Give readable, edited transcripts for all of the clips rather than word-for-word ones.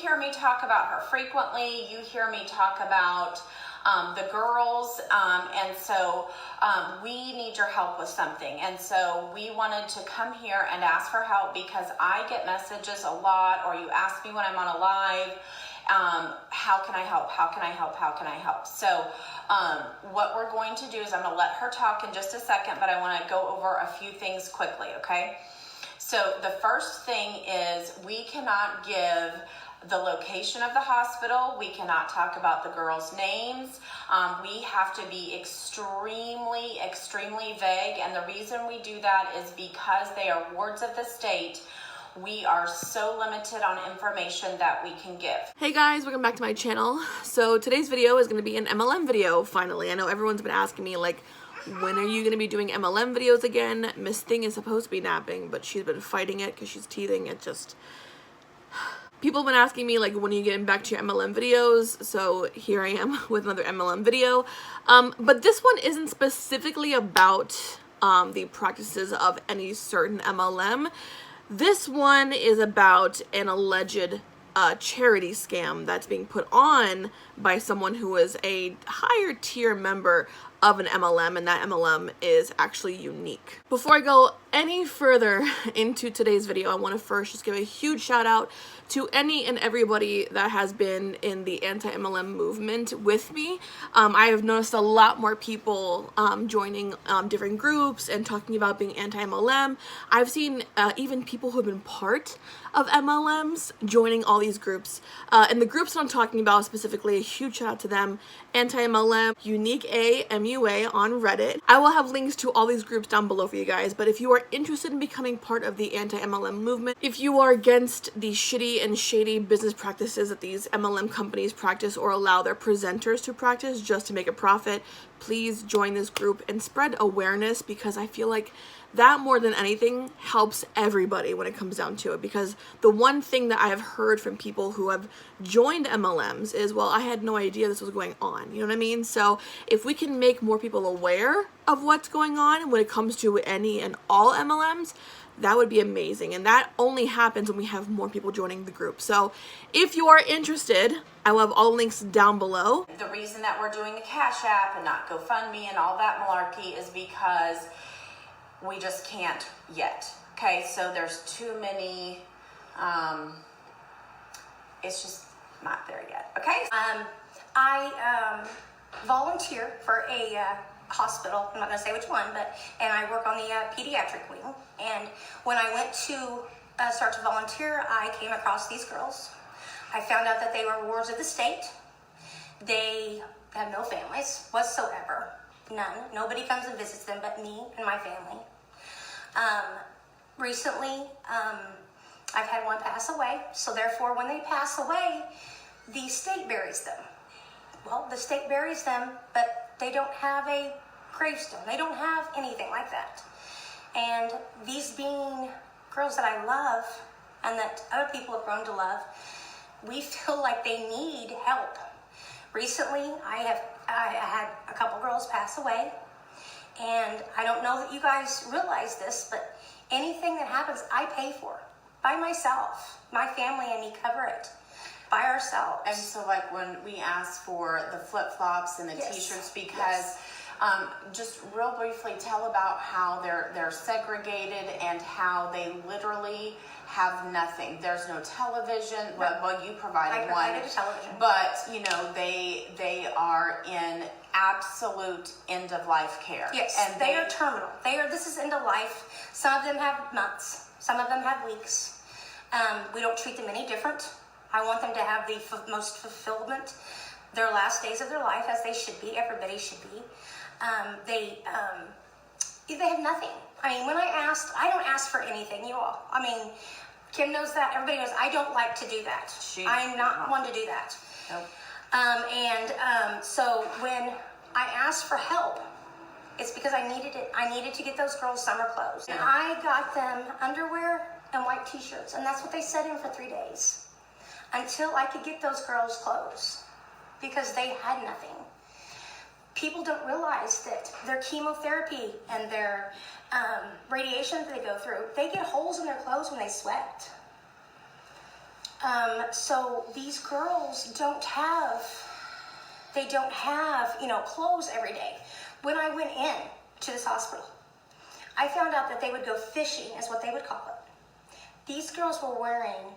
hear me talk about her frequently. You hear me talk about the girls, and so we need your help with something. And so we wanted to come here and ask for help because I get messages a lot, or you ask me when I'm on a live, how can I help? How can I help? How can I help? So what we're going to do is I'm going to let her talk in just a second, but I want to go over a few things quickly, okay? So the first thing is we cannot give the location of the hospital. We cannot talk about the girls' names. We have to be extremely vague. And the reason we do that is because they are wards of the state. We are so limited on information that we can give. Hey guys, welcome back to my channel. So today's video is going to be an MLM video, finally. I know everyone's been asking me, like, when are you going to be doing MLM videos again? Miss Thing is supposed to be napping, but she's been fighting it because she's teething. It just... People have been asking me, like, when are you getting back to your MLM videos? So here I am with another MLM video. But this one isn't specifically about the practices of any certain MLM. This one is about an alleged charity scam that's being put on by someone who is a higher tier member of an MLM, and that MLM is actually Younique. Before I go any further into today's video, I want to first just give a huge shout out to any and everybody that has been in the anti-MLM movement with me. I have noticed a lot more people joining different groups and talking about being anti-MLM. I've seen even people who have been part of MLMs joining all these groups. And the groups that I'm talking about specifically, a huge shout out to them: Anti-MLM, Youniqueamua on Reddit. I will have links to all these groups down below for you guys, but if you are interested in becoming part of the anti-MLM movement, if you are against the shitty and shady business practices that these MLM companies practice or allow their presenters to practice just to make a profit, please join this group and spread awareness, because I feel like that more than anything helps everybody when it comes down to it. Because the one thing that I have heard from people who have joined MLMs is, well, I had no idea this was going on. You know what I mean? So if we can make more people aware of what's going on when it comes to any and all MLMs, that would be amazing. And that only happens when we have more people joining the group. So if you are interested, I will have all links down below. The reason that we're doing a Cash App and not GoFundMe and all that malarkey is because we just can't yet. Okay, so there's too many, it's just not there yet. Okay. I volunteer for a hospital. I'm not going to say which one, and I work on the pediatric wing. And when I went to start to volunteer, I came across these girls. I found out that they were wards of the state. They have no families whatsoever. None. Nobody comes and visits them but me and my family. Recently, I've had one pass away. So therefore, when they pass away, the state buries them. Well, the state buries them, but they don't have a gravestone. They don't have anything like that. And these being girls that I love and that other people have grown to love, we feel like they need help. Recently, I had a couple girls pass away, and I don't know that you guys realize this, but anything that happens, I pay for by myself. My family and me cover it by ourselves. And so, like, when we ask for the flip-flops and the Yes. t-shirts, because Yes. just real briefly tell about how they're segregated and how they literally have nothing. There's no television. Well, you provided one. I provided a television. But, you know, they are in absolute end-of-life care. Yes, and they are terminal. This is end of life. Some of them have months. Some of them have weeks. We don't treat them any different. I want them to have the most fulfillment, their last days of their life, as they should be. Everybody should be. They have nothing. I mean, when I don't ask for anything, you all. I mean, Kim knows that. Everybody knows I don't like to do that. I'm not one to do that. Nope. So when I asked for help, it's because I needed it. I needed to get those girls summer clothes. And I got them underwear and white t-shirts, and that's what they sat in for 3 days until I could get those girls clothes, because they had nothing. People don't realize that their chemotherapy and their radiation that they go through, they get holes in their clothes when they sweat. So these girls don't have, clothes every day. When I went in to this hospital, I found out that they would go fishing, is what they would call it. These girls were wearing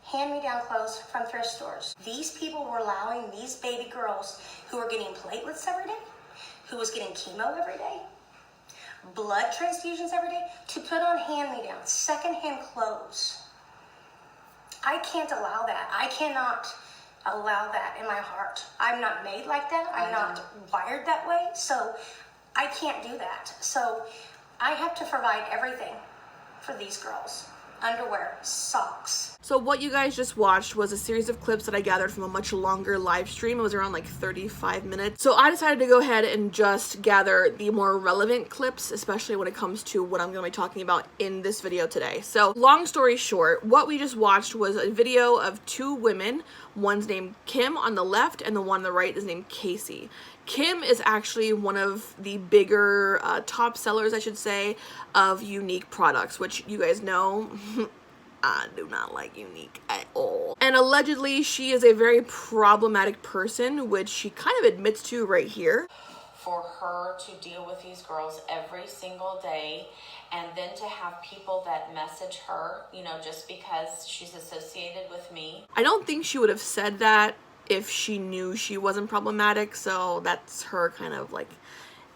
hand-me-down clothes from thrift stores. These people were allowing these baby girls who were getting platelets every day, who was getting chemo every day, blood transfusions every day, to put on hand-me-downs, secondhand clothes. I can't allow that. I cannot allow that in my heart. I'm not made like that. I'm not wired that way. So I can't do that. So I have to provide everything for these girls. Underwear, socks. So what you guys just watched was a series of clips that I gathered from a much longer live stream. It was around like 35 minutes. So I decided to go ahead and just gather the more relevant clips, especially when it comes to what I'm going to be talking about in this video today. So long story short, what we just watched was a video of two women. One's named Kim on the left and the one on the right is named Casey. Kim is actually one of the bigger top sellers, I should say, of Younique products, which you guys know I do not like Younique at all. And allegedly, she is a very problematic person, which she kind of admits to right here. For her to deal with these girls every single day, and then to have people that message her, just because she's associated with me. I don't think she would have said that if she knew she wasn't problematic, so that's her kind of like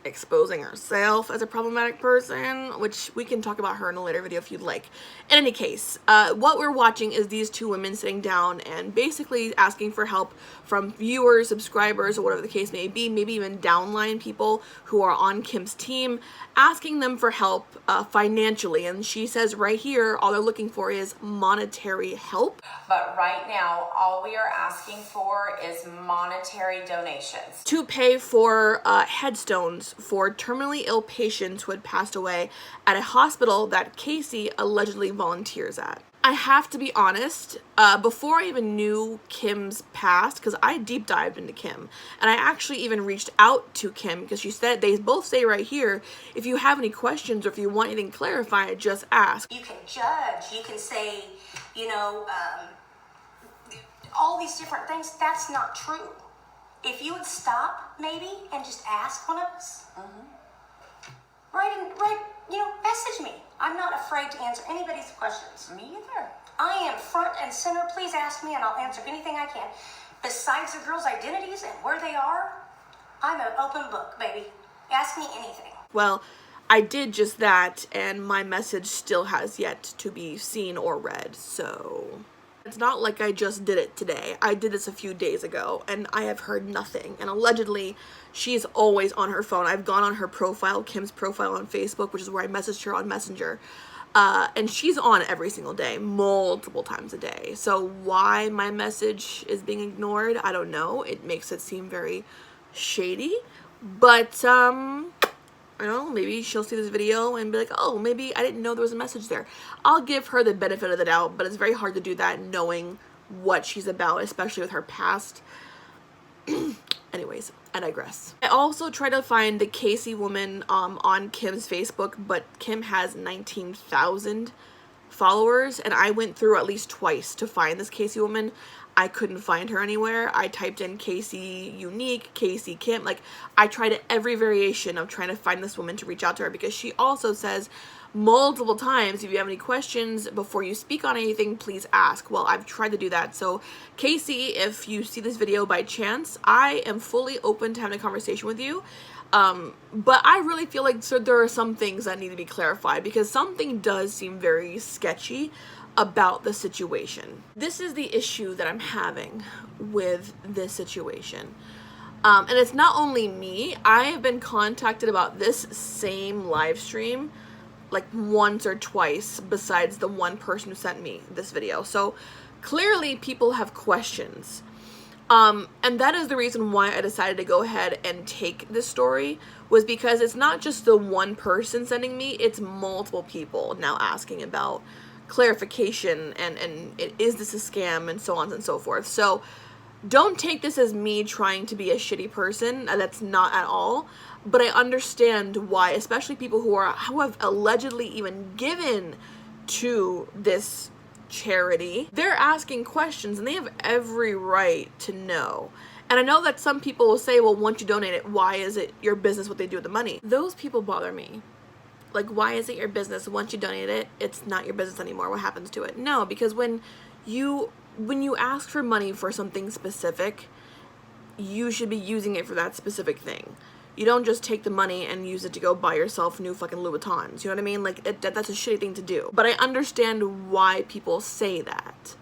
exposing herself as a problematic person, which we can talk about her in a later video if you'd like. In any case, what we're watching is these two women sitting down and basically asking for help from viewers, subscribers, or whatever the case may be, maybe even downline people who are on Kim's team, asking them for help financially. And she says right here, all they're looking for is monetary help. But right now, all we are asking for is monetary donations to pay for headstones for terminally ill patients who had passed away at a hospital that Casey allegedly volunteers at. I have to be honest, before I even knew Kim's past, because I deep dived into Kim, and I actually even reached out to Kim because she said, they both say right here, if you have any questions or if you want anything clarified, just ask. You can judge, you can say, all these different things. That's not true. If you would stop maybe and just ask one of us, message me. I'm not afraid to answer anybody's questions. Me either. I am front and center. Please ask me and I'll answer anything I can. Besides the girls' identities and where they are, I'm an open book, baby. Ask me anything. Well, I did just that, and my message still has yet to be seen or read, so it's not like I just did it today. I did this a few days ago, and I have heard nothing. And allegedly, she's always on her phone. I've gone on her profile, Kim's profile on Facebook, which is where I messaged her on Messenger. And she's on every single day, multiple times a day. So why my message is being ignored, I don't know. It makes it seem very shady. But, I don't know, maybe she'll see this video and be like, oh, maybe I didn't know there was a message there. I'll give her the benefit of the doubt, but it's very hard to do that knowing what she's about, especially with her past. Anyways, I digress. I also tried to find the Casey woman on Kim's Facebook, but Kim has 19,000 followers, and I went through at least twice to find this Casey woman. I couldn't find her anywhere. I typed in Casey Younique, Casey Kim. Like, I tried every variation of trying to find this woman to reach out to her, because she also says multiple times, if you have any questions before you speak on anything, please ask. Well, I've tried to do that. So Casey, if you see this video by chance, I am fully open to having a conversation with you. But I really feel like there are some things that need to be clarified, because something does seem very sketchy about the situation. This is the issue that I'm having with this situation. And it's not only me. I have been contacted about this same live stream like once or twice, besides the one person who sent me this video. So clearly people have questions. And that is the reason why I decided to go ahead and take this story, was because it's not just the one person sending me, it's multiple people now asking about clarification and is this a scam and so on and so forth. So don't take this as me trying to be a shitty person. That's not at all. But I understand why, especially people who have allegedly even given to this charity. They're asking questions and they have every right to know. And I know that some people will say, well, once you donate it, why is it your business what they do with the money? Those people bother me. Like, why is it your business? Once you donate it, it's not your business anymore. What happens to it? No, because when you ask for money for something specific, you should be using it for that specific thing. You don't just take the money and use it to go buy yourself new fucking Louboutins. You know what I mean? Like, that's a shitty thing to do. But I understand why people say that.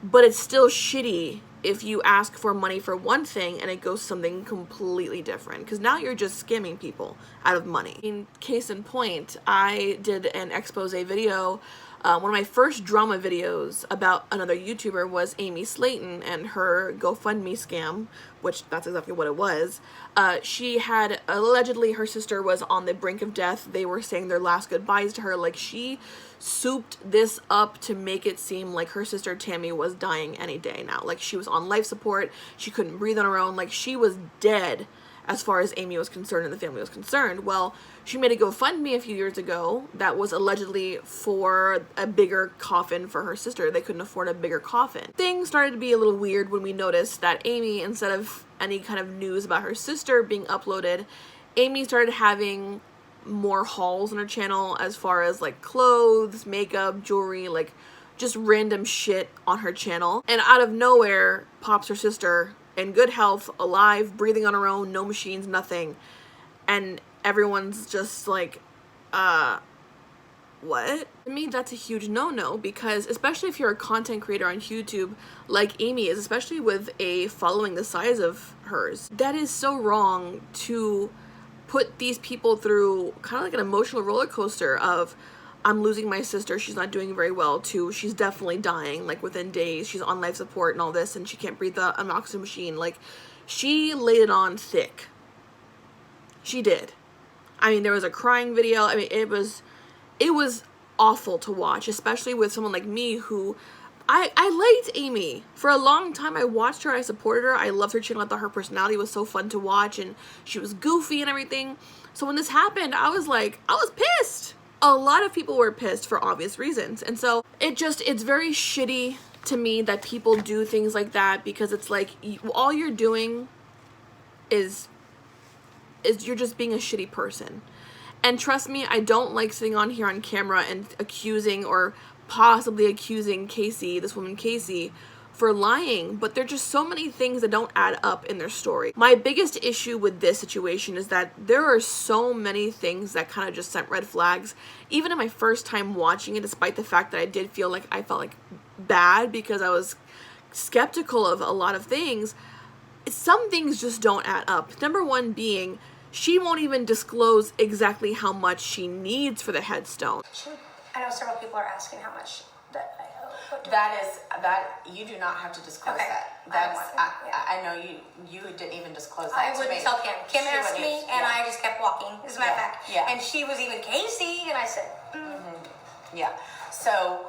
But it's still shitty if you ask for money for one thing and it goes something completely different, because now you're just scamming people out of money. In case in point, I did an expose video. One of my first drama videos about another YouTuber was Amy Slayton and her GoFundMe scam, which that's exactly what it was. She had, allegedly her sister was on the brink of death. They were saying their last goodbyes to her. Like, she souped this up to make it seem like her sister Tammy was dying any day now. Like, she was on life support. She couldn't breathe on her own. Like, she was dead as far as Amy was concerned and the family was concerned. Well, she made a GoFundMe a few years ago that was allegedly for a bigger coffin for her sister. They couldn't afford a bigger coffin. Things started to be a little weird when we noticed that Amy, instead of any kind of news about her sister being uploaded, Amy started having more hauls on her channel as far as like clothes, makeup, jewelry, like just random shit on her channel. And out of nowhere pops her sister in good health, alive, breathing on her own, no machines, nothing. And everyone's just like, what? To me, that's a huge no-no, because especially if you're a content creator on YouTube like Amy is, especially with a following the size of hers, that is so wrong to put these people through kind of like an emotional roller coaster of, I'm losing my sister, she's not doing very well, to she's definitely dying, like within days, she's on life support and all this, and she can't breathe an oxygen machine. Like, she laid it on thick. She did. I mean, there was a crying video. I mean, it was awful to watch, especially with someone like me who, I liked Amy. For a long time, I watched her, I supported her, I loved her channel, I thought her personality was so fun to watch, and she was goofy and everything. So when this happened, I was pissed. A lot of people were pissed for obvious reasons. And so it's very shitty to me that people do things like that, because it's like, all you're doing is you're just being a shitty person. And trust me, I don't like sitting on here on camera and accusing or possibly accusing Casey, this woman Casey, for lying, but there are just so many things that don't add up in their story. My biggest issue with this situation is that there are so many things that kind of just sent red flags. Even in my first time watching it, despite the fact that I felt like bad because I was skeptical of a lot of things, some things just don't add up. Number one being, she won't even disclose exactly how much she needs for the headstone. I know several people are asking how much that I owe. That you do not have to disclose Okay. that. I know you didn't even disclose that I to wouldn't me. tell Kim. Kim She asked me, wouldn't, and yeah. I just kept walking. As a matter of fact. Yeah. And she was even Casey, and I said, Yeah. So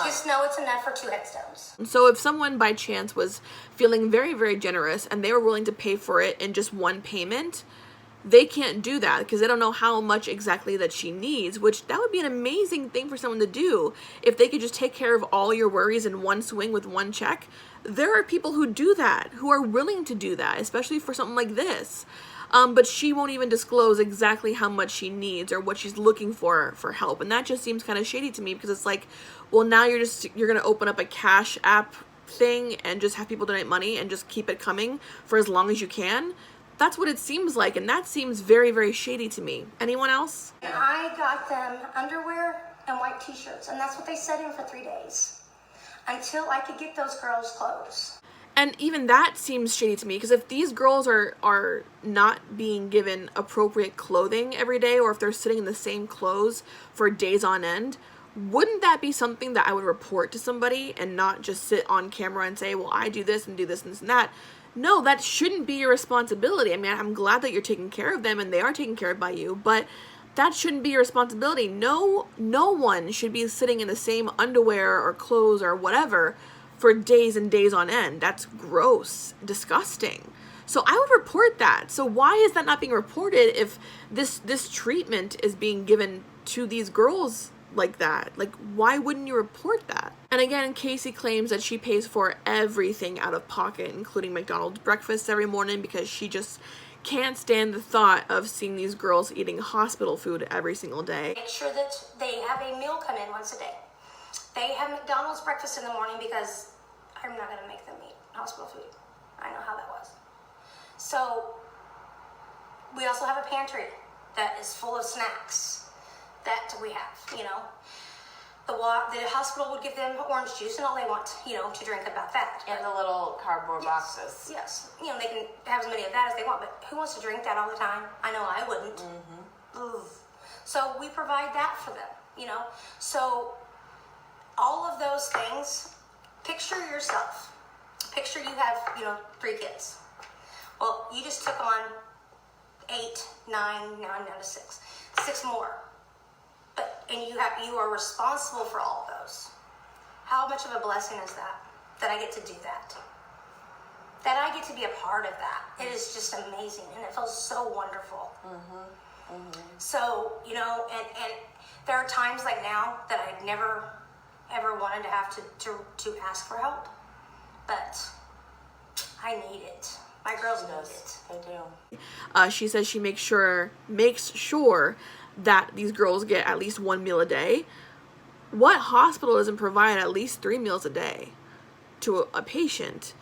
just know it's enough for 2 headstones. So if someone by chance was feeling very, very generous and they were willing to pay for it in just one payment, they can't do that because they don't know how much exactly that she needs, which that would be an amazing thing for someone to do. If they could just take care of all your worries in one swing with one check. There are people who do that, who are willing to do that, especially for something like this. But she won't even disclose exactly how much she needs or what she's looking for help. And that just seems kind of shady to me, because it's like, well, now you're going to open up a Cash App thing and just have people donate money and just keep it coming for as long as you can. That's what it seems like, and that seems very, very shady to me. Anyone else? I got them underwear and white t-shirts, and that's what they set in for 3 days until I could get those girls clothes. And even that seems shady to me, because if these girls are not being given appropriate clothing every day, or if they're sitting in the same clothes for days on end, wouldn't that be something that I would report to somebody and not just sit on camera and say, well, I do this and do this and this and that? No, that shouldn't be your responsibility. I mean, I'm glad that you're taking care of them and they are taken care of by you, but that shouldn't be your responsibility. No one should be sitting in the same underwear or clothes or whatever for days and days on end. That's gross, disgusting. So I would report that. So why is that not being reported if this treatment is being given to these girls like that? Like, why wouldn't you report that? And again, Casey claims that she pays for everything out of pocket, including McDonald's breakfast every morning, because she just can't stand the thought of seeing these girls eating hospital food every single day. Make sure that they have a meal come in once a day. They have McDonald's breakfast in the morning because I'm not going to make them eat hospital food. I know how that was. So we also have a pantry that is full of snacks that we have, you know. The hospital would give them orange juice and all they want, you know, to drink about that. In the little cardboard boxes. Yes. You know, they can have as many of that as they want, but who wants to drink that all the time? I know I wouldn't. Ugh. So we provide that for them, you know. So all of those things, picture yourself. Picture you have, you know, 3 kids. Well, you just took on 8, 9, down to 6. 6 more. And you are responsible for all of those. How much of a blessing is that I get to do that? That I get to be a part of that. It is just amazing, and it feels so wonderful. So, you know, and there are times like now that I never ever wanted to have to ask for help, but I need it. My girls need it. They do. She says she makes sure that these girls get at least 1 meal a day. What hospital doesn't provide at least 3 meals a day to a patient?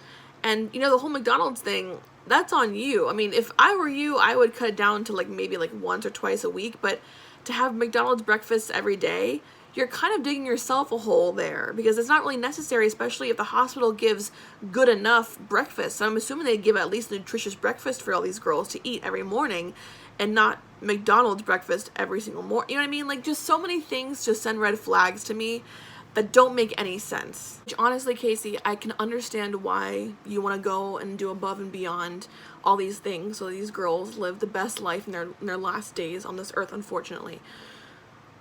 And, you know, the whole McDonald's thing, that's on you. I mean, if I were you, I would cut it down to like maybe like once or twice a week, but to have McDonald's breakfast every day, you're kind of digging yourself a hole there, because it's not really necessary, especially if the hospital gives good enough breakfast. So I'm assuming they give at least nutritious breakfast for all these girls to eat every morning, and not McDonald's breakfast every single morning. You know what I mean? Like, just so many things just send red flags to me that don't make any sense. Honestly, Casey, I can understand why you want to go and do above and beyond all these things so these girls live the best life in their last days on this earth, unfortunately.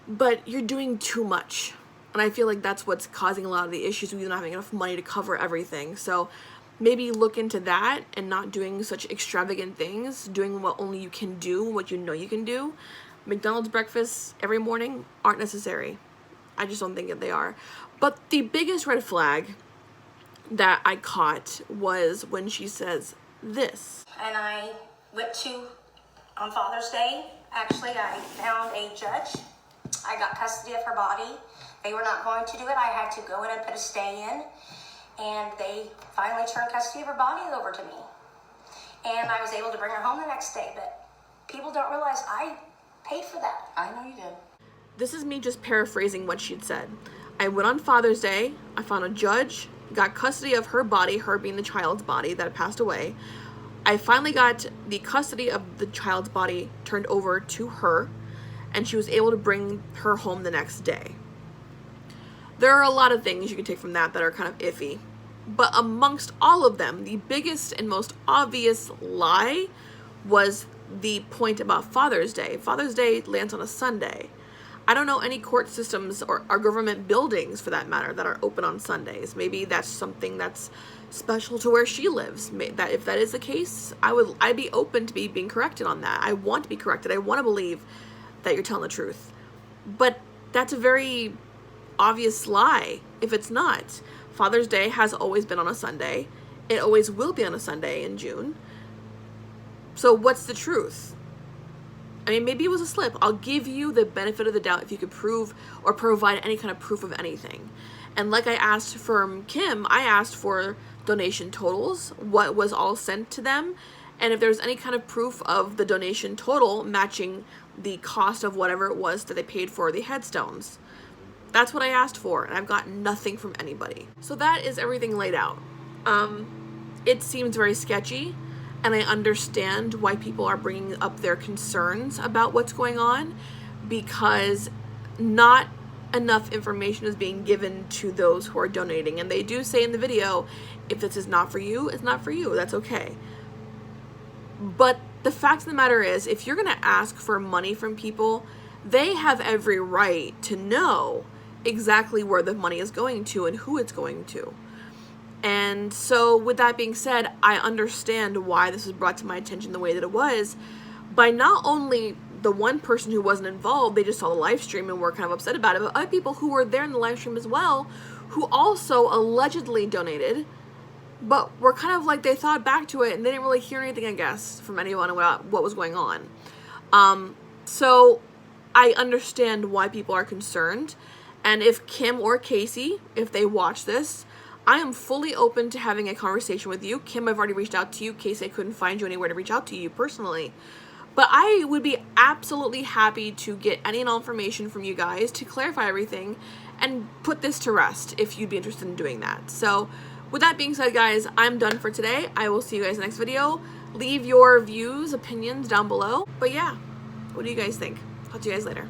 But you're doing too much. And I feel like that's what's causing a lot of the issues with you not having enough money to cover everything. So maybe look into that and not doing such extravagant things, doing what only you can do, what you know you can do. McDonald's breakfasts every morning aren't necessary. I just don't think that they are. But the biggest red flag that I caught was when she says this. And I went on Father's Day, actually, I found a judge. I got custody of her body. They were not going to do it. I had to go in and put a stay in. And they finally turned custody of her body over to me. And I was able to bring her home the next day. But people don't realize I paid for that. I know you did. This is me just paraphrasing what she'd said. I went on Father's Day. I found a judge, got custody of her body, her being the child's body that had passed away. I finally got the custody of the child's body turned over to her, and she was able to bring her home the next day. There are a lot of things you can take from that are kind of iffy. But amongst all of them, the biggest and most obvious lie was the point about Father's Day. Father's Day lands on a Sunday. I don't know any court systems or government buildings, for that matter, that are open on Sundays. Maybe that's something that's special to where she lives. That if that is the case, I'd be open to being corrected on that. I want to be corrected. I want to believe that you're telling the truth. But that's a very obvious lie if it's not. Father's Day has always been on a Sunday. It always will be on a Sunday in June. So what's the truth? I mean, maybe it was a slip. I'll give you the benefit of the doubt if you could prove or provide any kind of proof of anything. And like I asked from Kim, I asked for donation totals, what was all sent to them, and if there's any kind of proof of the donation total matching the cost of whatever it was that they paid for the headstones. That's what I asked for, and I've got nothing from anybody. So that is everything laid out. It seems very sketchy, and I understand why people are bringing up their concerns about what's going on, because not enough information is being given to those who are donating. And they do say in the video, if this is not for you, it's not for you. That's okay. But the fact of the matter is, if you're going to ask for money from people, they have every right to know exactly where the money is going to and who it's going to. And so with that being said, I understand why this was brought to my attention the way that it was, by not only the one person who wasn't involved, they just saw the live stream and were kind of upset about it. But other people who were there in the live stream as well, who also allegedly donated, but were kind of like, they thought back to it and they didn't really hear anything, I guess, from anyone about what was going on. So I understand why people are concerned. And if Kim or Casey, if they watch this, I am fully open to having a conversation with you. Kim, I've already reached out to you. Casey, I couldn't find you anywhere to reach out to you personally. But I would be absolutely happy to get any and all information from you guys to clarify everything and put this to rest if you'd be interested in doing that. So with that being said, guys, I'm done for today. I will see you guys in the next video. Leave your views, opinions down below. But yeah, what do you guys think? Talk to you guys later.